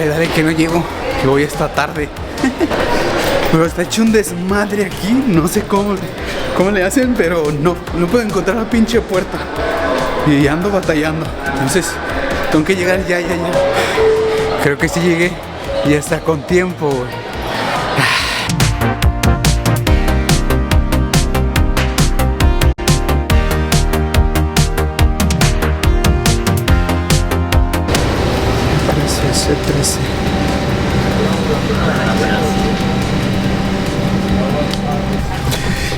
dale que no llego, que voy esta tarde. Pero está hecho un desmadre aquí, no sé cómo le hacen, pero no puedo encontrar la pinche puerta. Y ando batallando, entonces tengo que llegar ya. Creo que sí llegué y está con tiempo, güey. C13.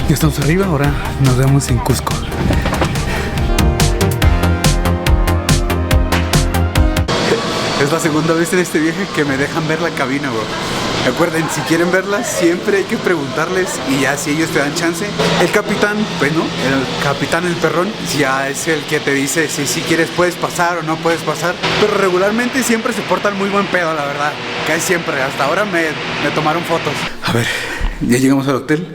Ya estamos arriba, ahora nos vemos en Cusco. Es la segunda vez en este viaje que me dejan ver la cabina, bro. Recuerden, si quieren verla, siempre hay que preguntarles y ya si ellos te dan chance. El capitán, pues no, el capitán, el perrón, ya es el que te dice si quieres puedes pasar o no puedes pasar. Pero regularmente siempre se portan muy buen pedo, la verdad. Casi siempre, hasta ahora me tomaron fotos. A ver, ya llegamos al hotel.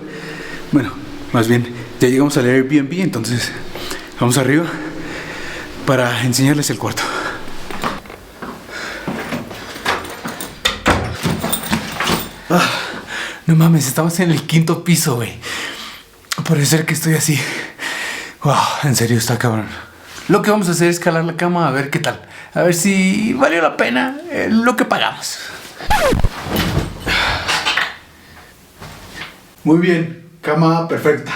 Bueno, más bien, ya llegamos al Airbnb, entonces vamos arriba para enseñarles el cuarto. No mames, estamos en el 5º piso, güey. Puede ser que estoy así. Wow, en serio, está cabrón. Lo que vamos a hacer es escalar la cama a ver qué tal. A ver si valió la pena lo que pagamos. Muy bien, cama perfecta.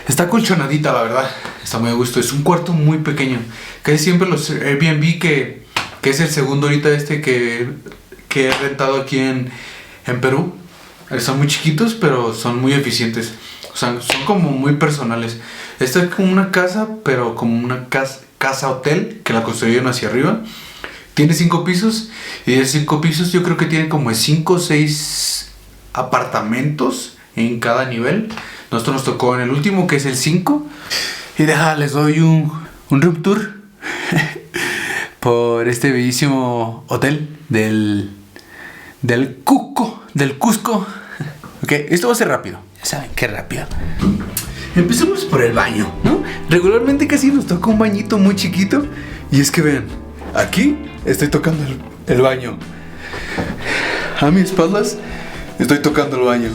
Está colchonadita, la verdad. Está muy a gusto. Es un cuarto muy pequeño. Casi siempre los Airbnb, que es el segundo ahorita que he rentado aquí en Perú, son muy chiquitos, pero son muy eficientes. O sea, son como muy personales. Esta es como una casa, pero como una casa hotel, que la construyeron hacia arriba. Tiene 5 pisos. Y de 5 pisos yo creo que tiene como 5 o 6 apartamentos en cada nivel. Nosotros nos tocó en el último, que es el 5. Y les doy un room tour por este bellísimo hotel del Cusco. Ok, esto va a ser rápido. Ya saben qué rápido. Empecemos por el baño, ¿no? Regularmente casi nos toca un bañito muy chiquito. Y es que vean, aquí estoy tocando el baño. A mis espaldas estoy tocando el baño.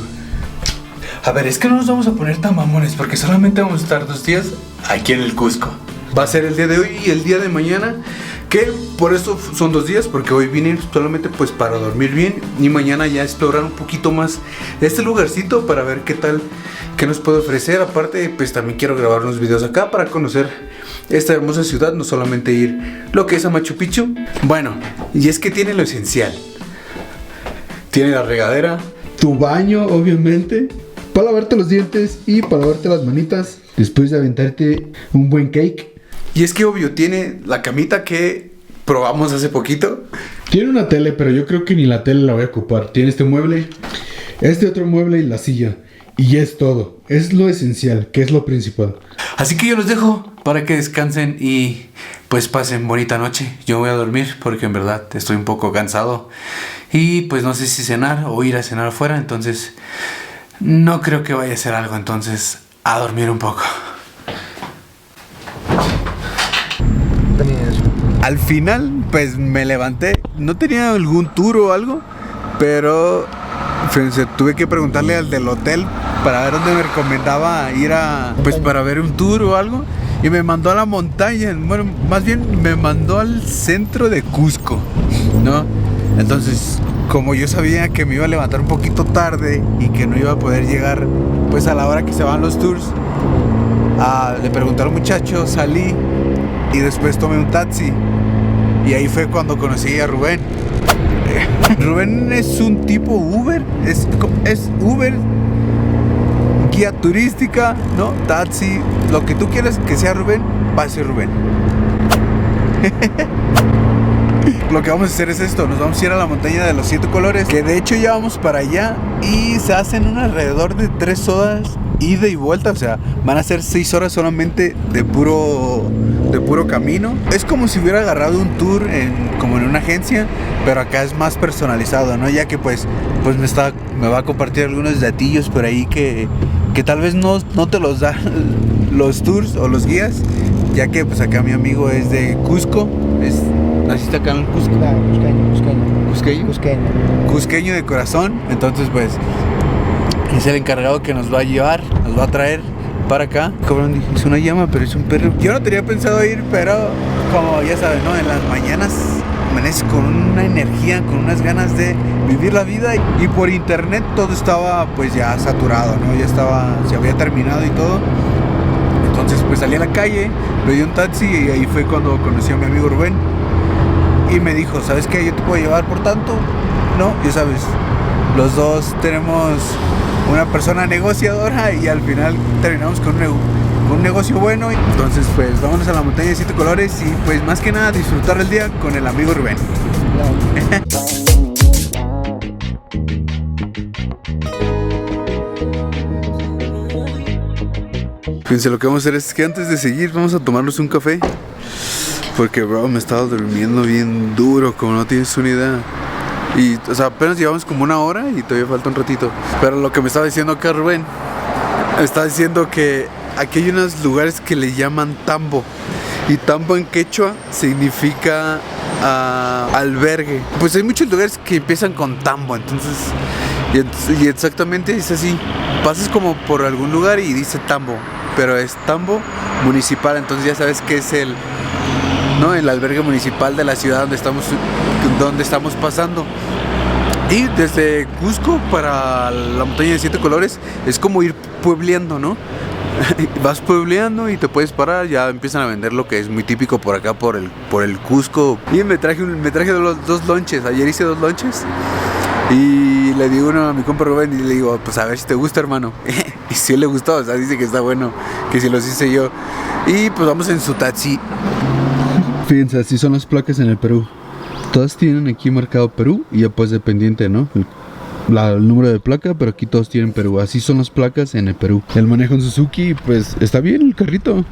A ver, es que no nos vamos a poner tan mamones, porque solamente vamos a estar 2 días aquí en el Cusco. Va a ser el día de hoy y el día de mañana, que por eso son 2 días, porque hoy vine solamente pues para dormir bien y mañana ya explorar un poquito más este lugarcito para ver qué tal, qué nos puede ofrecer. Aparte pues también quiero grabar unos videos acá para conocer esta hermosa ciudad, no solamente ir lo que es a Machu Picchu. Bueno, y es que tiene lo esencial. Tiene la regadera, tu baño obviamente, para lavarte los dientes y para lavarte las manitas después de aventarte un buen cake. Y es que obvio, tiene la camita que probamos hace poquito. Tiene una tele, pero yo creo que ni la tele la voy a ocupar. Tiene este mueble, este otro mueble y la silla. Y es todo. Es lo esencial, que es lo principal. Así que yo los dejo para que descansen y pues pasen bonita noche. Yo voy a dormir porque en verdad estoy un poco cansado. Y pues no sé si cenar o ir a cenar afuera. Entonces no creo que vaya a hacer algo. Entonces a dormir un poco. Al final, pues me levanté. No tenía algún tour o algo, pero fíjense, tuve que preguntarle al del hotel para ver dónde me recomendaba ir pues para ver un tour o algo. Y me mandó a la montaña. Bueno, más bien me mandó al centro de Cusco, ¿no? Entonces, como yo sabía que me iba a levantar un poquito tarde y que no iba a poder llegar pues a la hora que se van los tours, le pregunté al muchacho, salí y después tomé un taxi. Y ahí fue cuando conocí a Rubén. Rubén es un tipo Uber. Es Uber, guía turística, ¿no? Taxi, lo que tú quieras que sea Rubén, va a ser Rubén. Lo que vamos a hacer es esto. Nos vamos a ir a la montaña de los 7 colores, que de hecho ya vamos para allá. Y se hacen alrededor de 3 horas ida y vuelta. O sea, van a ser 6 horas solamente de puro camino. Es como si hubiera agarrado un tour como en una agencia, pero acá es más personalizado, ¿no? Ya que pues me va a compartir algunos datillos por ahí que tal vez no te los da los tours o los guías, ya que pues acá mi amigo es de Cusco. ¿Naciste acá en el Cusco? Claro, Cuscaño. cusqueño. Cusqueño de corazón. Entonces pues es el encargado que nos va a llevar, nos va a traer para acá. Cabrón, dije, es una llama, pero es un perro. Yo no tenía pensado ir, pero como ya saben, ¿no? En las mañanas amaneces con una energía, con unas ganas de vivir la vida. Y por internet todo estaba pues ya saturado, ¿no? Ya estaba, se había terminado y todo. Entonces pues salí a la calle, pedí un taxi y ahí fue cuando conocí a mi amigo Rubén. Y me dijo, ¿sabes qué? Yo te puedo llevar por tanto. No, ya sabes, los dos tenemos una persona negociadora y al final terminamos con un negocio bueno. Entonces pues vámonos a la montaña de 7 colores y pues más que nada disfrutar el día con el amigo Rubén. Fíjense, lo que vamos a hacer es que antes de seguir vamos a tomarnos un café. Porque bro, me estaba durmiendo bien duro, como no tienes una idea. Y, o sea, apenas llevamos como una hora y todavía falta un ratito. Pero lo que me estaba diciendo acá Rubén, me estaba diciendo que aquí hay unos lugares que le llaman tambo. Y tambo en quechua significa albergue. Pues hay muchos lugares que empiezan con tambo, entonces... Y exactamente es así. Pasas como por algún lugar y dice tambo, pero es tambo municipal, entonces ya sabes que es el albergue municipal de la ciudad donde estamos pasando. Y desde Cusco para la montaña de 7 colores es como ir puebleando, ¿no? Vas puebleando y te puedes parar, ya empiezan a vender lo que es muy típico por acá, por el Cusco. Y me traje dos lonches, ayer hice 2 lonches. Y le digo uno a mi compa Rubén y le digo, pues a ver si te gusta, hermano. Y si le gustó, o sea, dice que está bueno, que si los hice yo. Y pues vamos en su taxi. Fíjense, así son las placas en el Perú. Todas tienen aquí marcado Perú y ya pues dependiente, ¿no? El número de placa, pero aquí todos tienen Perú. Así son las placas en el Perú. El manejo en Suzuki, pues está bien el carrito.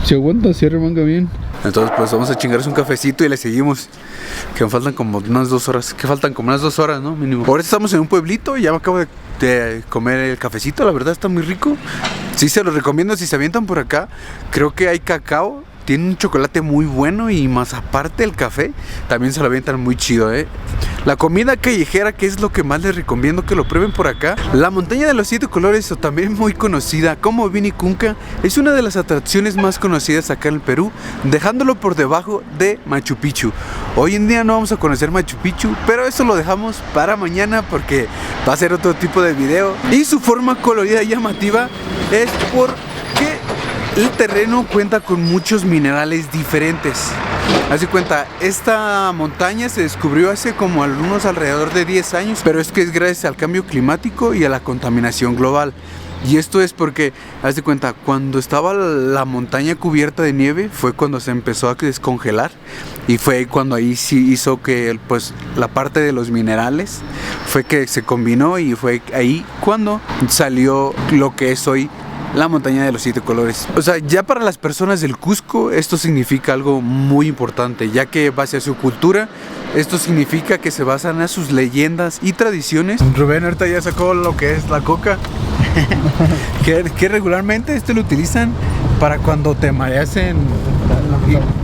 Se aguanta, se arremanga bien. Entonces pues vamos a chingarnos un cafecito y le seguimos. Que me faltan como unas 2 horas. Que faltan como unas 2 horas, ¿no? Mínimo. Ahora estamos en un pueblito y ya me acabo de comer el cafecito. La verdad está muy rico. Sí, se los recomiendo si se avientan por acá. Creo que hay cacao. Tiene un chocolate muy bueno y más aparte el café, también se lo avientan muy chido, ¿eh? La comida callejera, que es lo que más les recomiendo que lo prueben por acá. La montaña de los 7 colores, o también muy conocida como Vinicunca, es una de las atracciones más conocidas acá en el Perú, dejándolo por debajo de Machu Picchu. Hoy en día no vamos a conocer Machu Picchu, pero eso lo dejamos para mañana porque va a ser otro tipo de video. Y su forma colorida y llamativa es porque el terreno cuenta con muchos minerales diferentes. Haz de cuenta, esta montaña se descubrió hace como alrededor de 10 años, pero es que es gracias al cambio climático y a la contaminación global. Y esto es porque, haz de cuenta, cuando estaba la montaña cubierta de nieve fue cuando se empezó a descongelar y fue cuando ahí sí hizo que pues la parte de los minerales fue que se combinó y fue ahí cuando salió lo que es hoy la montaña de los 7 colores. O sea, ya para las personas del Cusco esto significa algo muy importante, ya que base a su cultura, esto significa que se basan en sus leyendas y tradiciones. Rubén ahorita ya sacó lo que es la coca, que regularmente lo utilizan para cuando te mareas en...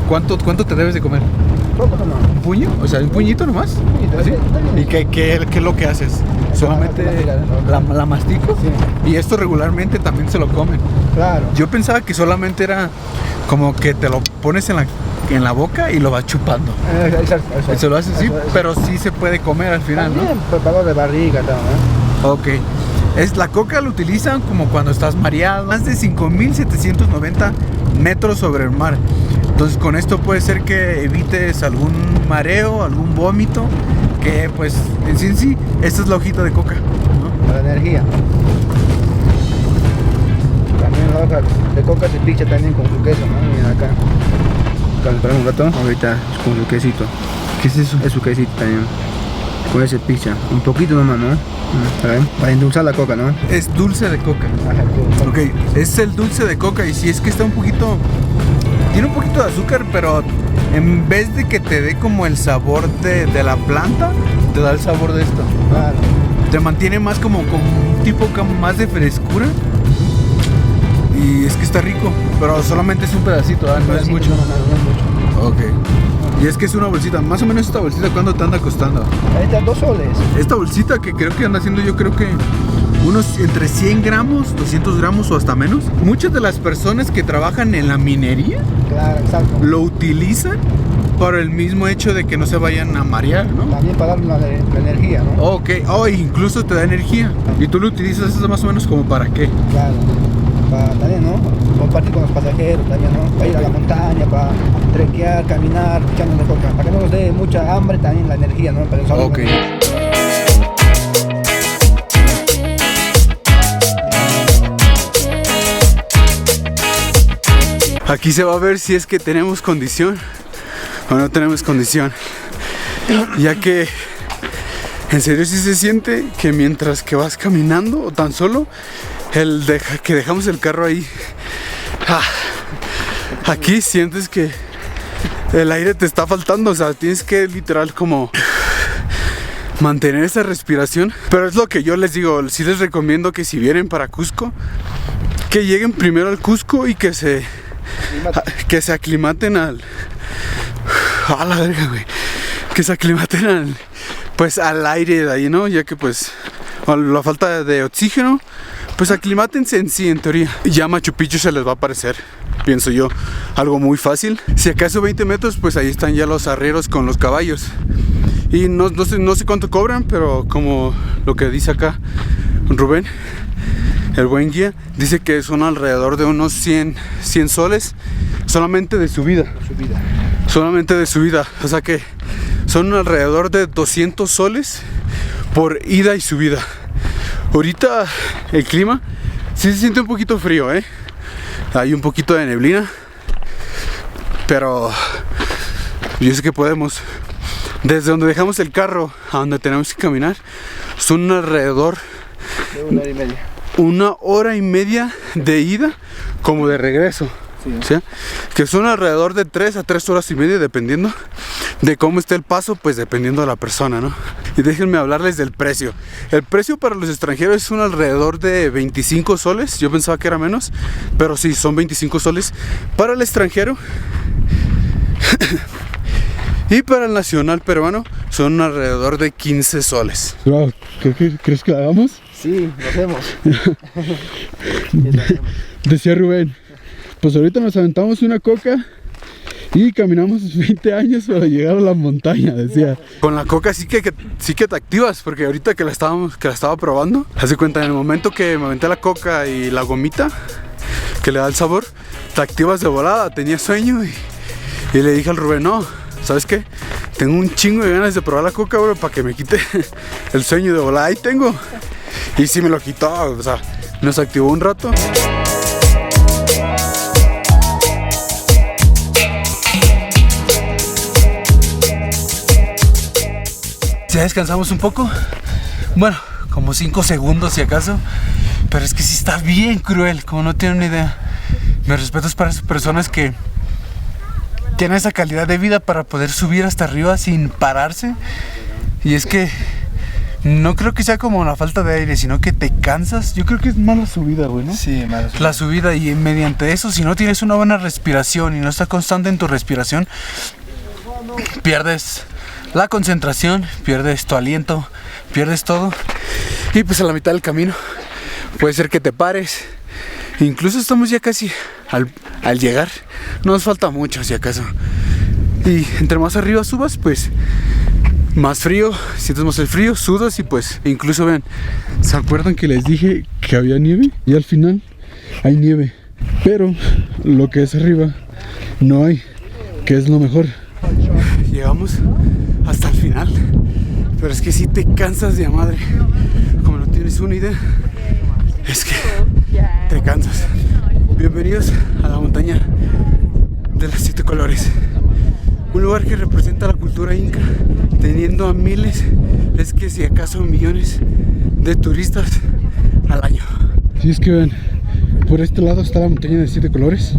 ¿Cuánto te debes de comer? ¿Un puño? O sea, ¿un puñito nomás? ¿Así? ¿Y qué es lo que haces? ¿Solamente la mastico? Sí. Y esto regularmente también se lo comen. Claro. Yo pensaba que solamente era como que te lo pones en la boca y lo vas chupando. Exacto. Se lo haces así, pero sí se puede comer al final, también, ¿no? Preparado de barriga, ¿no? Ok. La coca lo utilizan como cuando estás mareado. Más de 5.790 metros sobre el mar. Entonces con esto puede ser que evites algún mareo, algún vómito, que pues en sí, esta es la hojita de coca, ¿no? Para la energía. También la hoja de coca se picha también con su queso, ¿no? Miren acá. Esperamos un rato, ahorita con su quesito. ¿Qué es eso? Es su quesito también. Con ese picha, un poquito nomás, ¿no? Para endulzar la coca, ¿no? Es dulce de coca. Ajá, ok, es el dulce de coca y si es que está un poquito... Tiene un poquito de azúcar, pero en vez de que te dé como el sabor de la planta, te da el sabor de esto. Claro. Te mantiene más como un tipo más de frescura. Y es que está rico, pero solamente es un pedacito, ¿verdad? No es mucho. No es mucho. Ok. Y es que es una bolsita, más o menos esta bolsita, ¿cuánto te anda costando? Esta 2 soles. Esta bolsita que creo que anda haciendo, yo creo que unos entre 100 gramos, 200 gramos o hasta menos. Muchas de las personas que trabajan en la minería, claro, exacto, lo utilizan para el mismo hecho de que no se vayan a marear, ¿no? También para dar la energía, ¿no? Ok, incluso te da energía. ¿Y tú lo utilizas eso más o menos como para qué? Claro, para también, ¿no? Compartir con los pasajeros también, ¿no? Para ir a la montaña, para trequear, caminar, echando de coca. Para que no nos dé mucha hambre también la energía, ¿no? Para Ok. Aquí se va a ver si es que tenemos condición o no tenemos condición, ya que en serio sí se siente que mientras que vas caminando o tan solo que dejamos el carro ahí, aquí sientes que el aire te está faltando, o sea, tienes que literal como mantener esa respiración. Pero es lo que yo les digo, sí les recomiendo que si vienen para Cusco, que lleguen primero al Cusco y que se aclimaten a la verga, güey. Que se aclimaten al aire de ahí, ¿no? Ya que pues la falta de oxígeno, pues aclimátense en sí, en teoría. Ya Machu Picchu se les va a aparecer, pienso yo, algo muy fácil. Si acaso 20 metros, pues ahí están ya los arrieros con los caballos. Y no sé cuánto cobran, pero como lo que dice acá Rubén, el buen guía, dice que son alrededor de unos 100 soles solamente de subida. Solamente de subida. O sea que son alrededor de 200 soles por ida y subida. Ahorita el clima sí se siente un poquito frío, hay un poquito de neblina, pero yo sé que podemos. Desde donde dejamos el carro a donde tenemos que caminar son alrededor de 1 hora y media. 1 hora y media de ida como de regreso. Sí. ¿Sí? Que son alrededor de 3 a 3 horas y media, dependiendo de cómo esté el paso, pues dependiendo de la persona, ¿no? Y déjenme hablarles del precio. El precio para los extranjeros es un alrededor de 25 soles. Yo pensaba que era menos, pero sí, son 25 soles para el extranjero. Y para el nacional peruano son alrededor de 15 soles. ¿Crees que la hagamos? Sí, lo hacemos. Decía Rubén, pues ahorita nos aventamos una coca y caminamos 20 años para llegar a la montaña, decía. Con la coca sí que te activas, porque ahorita que la estaba probando, hace cuenta, en el momento que me aventé la coca y la gomita que le da el sabor, te activas de volada. Tenía sueño y le dije al Rubén, no, ¿sabes qué? Tengo un chingo de ganas de probar la coca, bro, para que me quite el sueño de volada. Ahí tengo. Y sí me lo quitó, o sea, nos activó un rato. Ya descansamos un poco. Bueno, como 5 segundos si acaso. Pero es que sí está bien cruel, como no tienen ni idea. Mis respetos para esas personas que tienen esa calidad de vida para poder subir hasta arriba sin pararse. Y es que no creo que sea como la falta de aire, sino que te cansas. Yo creo que es más la subida, güey, ¿no? Sí, mala subida. La subida, y mediante eso, si no tienes una buena respiración y no estás constante en tu respiración, pierdes la concentración, pierdes tu aliento, pierdes todo. Y pues a la mitad del camino puede ser que te pares. Incluso estamos ya casi al llegar. No nos falta mucho si acaso. Y entre más arriba subas, pues más frío, sientes más el frío, sudas y pues incluso vean, ¿se acuerdan que les dije que había nieve? Y al final hay nieve, pero lo que es arriba no hay, que es lo mejor. Llegamos hasta el final, pero es que si te cansas de madre, como no tienes una idea, es que te cansas. Bienvenidos a la montaña de los 7 colores, un lugar que representa la cultura inca, teniendo a miles, es que si acaso millones de turistas al año. Si es que ven, por este lado está la montaña de 7 colores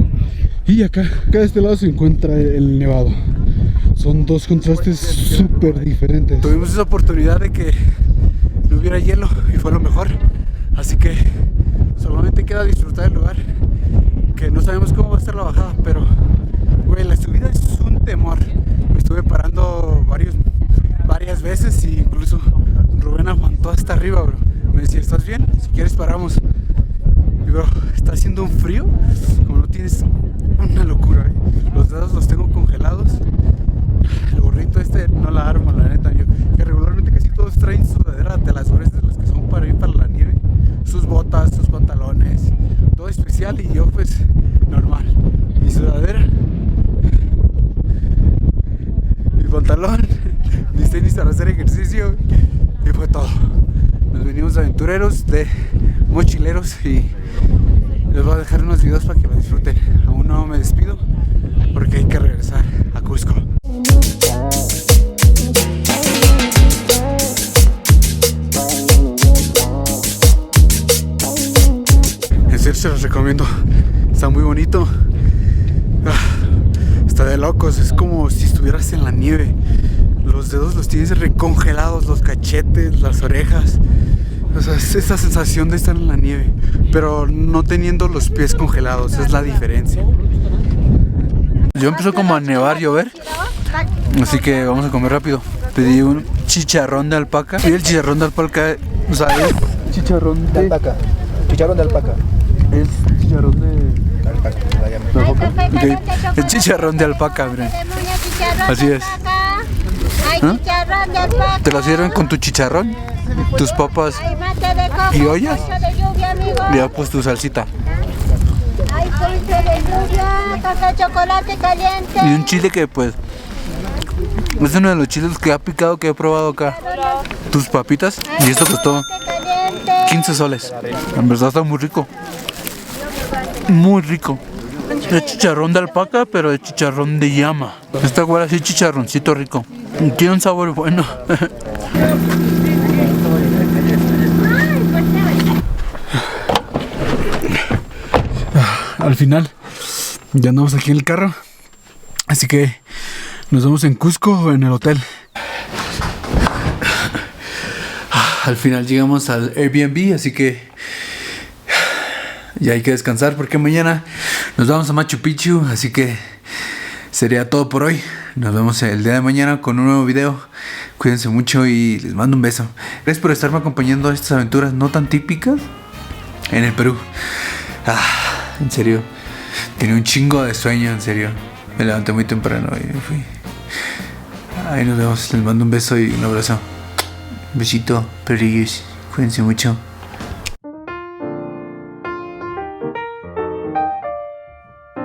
y acá de este lado se encuentra el nevado. Son dos contrastes súper diferentes. Tuvimos esa oportunidad de que no hubiera hielo y fue lo mejor, así que solamente queda disfrutar del lugar, que no sabemos cómo va a estar la bajada, pero güey, la subida es un temor. Me estuve meses y incluso Rubén aguantó hasta arriba, bro. Me decía, ¿estás bien? Si quieres paramos. Y bro, está haciendo un frío como no tienes, una locura, Los dedos los tengo congelados. El gorrito este no la armo, la neta. Yo, que regularmente casi todos traen sudadera de las gruesas, los que son para ir para la nieve. Sus botas, sus pantalones, todo especial, y yo pues normal. Mi sudadera, mi pantalón, mis tenis para hacer ejercicio, y fue todo. Nos venimos aventureros, de mochileros, y les voy a dejar unos videos para que lo disfruten. Aún no me despido porque hay que regresar a Cusco. En serio se los recomiendo, está muy bonito. Está de locos, es como si estuvieras en la nieve. Los dedos los tienes recongelados, los cachetes, las orejas. O sea, es esa sensación de estar en la nieve, pero no teniendo los pies congelados, es la diferencia. Yo empezó como a nevar, llover, así que vamos a comer rápido. Pedí un chicharrón de alpaca. Y el chicharrón de alpaca, o sea, es chicharrón de alpaca. Chicharrón de alpaca. Es chicharrón de alpaca. Okay. Es chicharrón de alpaca, miren. Así es. ¿Ah? Te lo sirven con tu chicharrón, tus papas y ollas, y ya pues tu salsita. Y un chile que pues es uno de los chiles que ha picado que he probado acá. Tus papitas, y esto costó 15 soles. En verdad está muy rico. Muy rico. Es chicharrón de alpaca, pero es chicharrón de llama. Esta huele así, chicharroncito rico. Tiene un sabor bueno. Al final ya andamos aquí en el carro, así que nos vemos en Cusco o en el hotel. Al final llegamos al Airbnb, así que ya hay que descansar porque mañana nos vamos a Machu Picchu, así que sería todo por hoy. Nos vemos el día de mañana con un nuevo video. Cuídense mucho y les mando un beso. Gracias por estarme acompañando a estas aventuras no tan típicas en el Perú. En serio, tenía un chingo de sueño, en serio. Me levanté muy temprano y me fui. Ahí nos vemos, les mando un beso y un abrazo. Un besito, perrillos. Cuídense mucho.